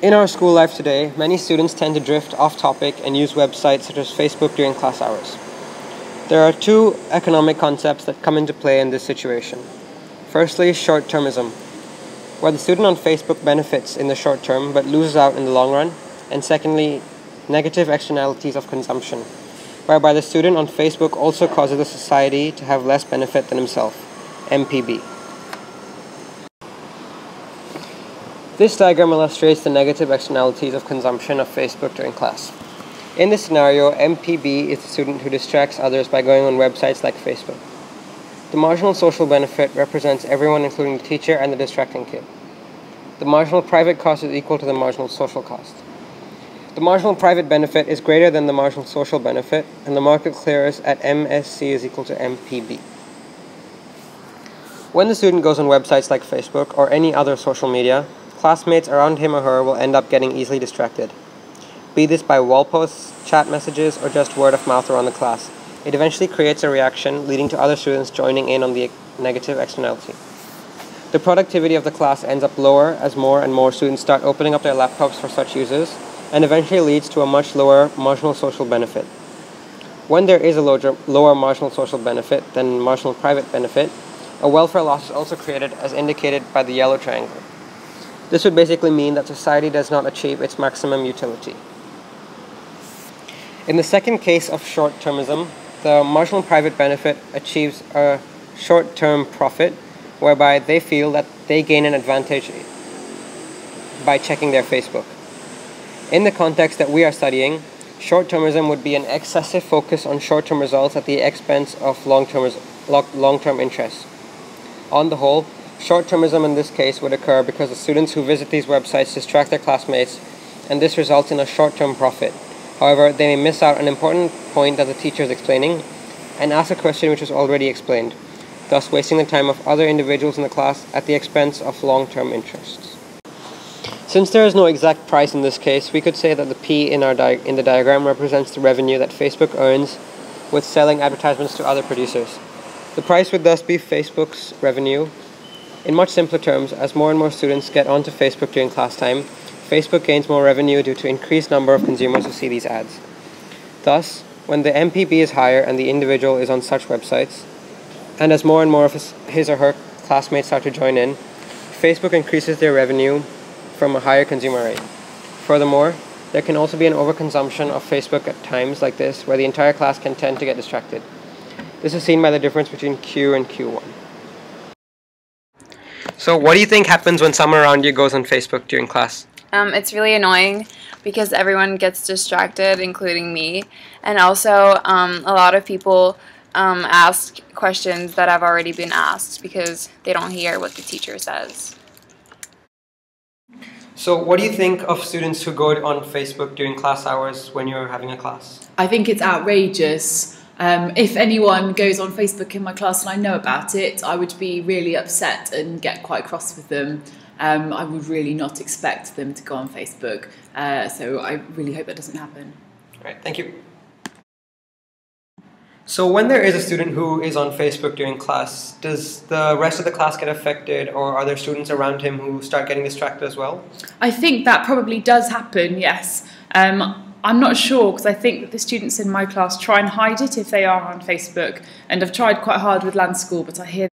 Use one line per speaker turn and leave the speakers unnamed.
In our school life today, many students tend to drift off topic and use websites such as Facebook during class hours. There are two economic concepts that come into play in this situation. Firstly, short-termism, where the student on Facebook benefits in the short term but loses out in the long run. And secondly, negative externalities of consumption, whereby the student on Facebook also causes the society to have less benefit than himself, MPB. This diagram illustrates the negative externalities of consumption of Facebook during class. In this scenario, MPB is the student who distracts others by going on websites like Facebook. The marginal social benefit represents everyone including the teacher and the distracting kid. The marginal private cost is equal to the marginal social cost. The marginal private benefit is greater than the marginal social benefit, and the market clears at MSC is equal to MPB. When the student goes on websites like Facebook or any other social media, classmates around him or her will end up getting easily distracted. Be this by wall posts, chat messages, or just word of mouth around the class, it eventually creates a reaction leading to other students joining in on the negative externality. The productivity of the class ends up lower as more and more students start opening up their laptops for such uses, and eventually leads to a much lower marginal social benefit. When there is a lower marginal social benefit than marginal private benefit, a welfare loss is also created as indicated by the yellow triangle. This would basically mean that society does not achieve its maximum utility. In the second case of short-termism, the marginal private benefit achieves a short-term profit, whereby they feel that they gain an advantage by checking their Facebook. In the context that we are studying, short-termism would be an excessive focus on short-term results at the expense of long-term interests. On the whole, short-termism in this case would occur because the students who visit these websites distract their classmates, and this results in a short-term profit. However, they may miss out an important point that the teacher is explaining and ask a question which was already explained, thus wasting the time of other individuals in the class at the expense of long-term interests. Since there is no exact price in this case, we could say that the P in the diagram represents the revenue that Facebook earns with selling advertisements to other producers. The price would thus be Facebook's revenue. In much simpler terms, as more and more students get onto Facebook during class time, Facebook gains more revenue due to increased number of consumers who see these ads. Thus, when the MPB is higher and the individual is on such websites, and as more and more of his or her classmates start to join in, Facebook increases their revenue from a higher consumer rate. Furthermore, there can also be an overconsumption of Facebook at times like this, where the entire class can tend to get distracted. This is seen by the difference between Q and Q1. So what do you think happens when someone around you goes on Facebook during class?
It's really annoying because everyone gets distracted, including me, and also a lot of people ask questions that have already been asked because they don't hear what the teacher says.
So what do you think of students who go on Facebook during class hours when you're having a class?
I think it's outrageous. If anyone goes on Facebook in my class and I know about it, I would be really upset and get quite cross with them. I would really not expect them to go on Facebook, so I really hope that doesn't happen.
All right, thank you. So when there is a student who is on Facebook during class, does the rest of the class get affected, or are there students around him who start getting distracted as well?
I think that probably does happen, yes. I'm not sure, because I think that the students in my class try and hide it if they are on Facebook, and I've tried quite hard with Land School, but I hear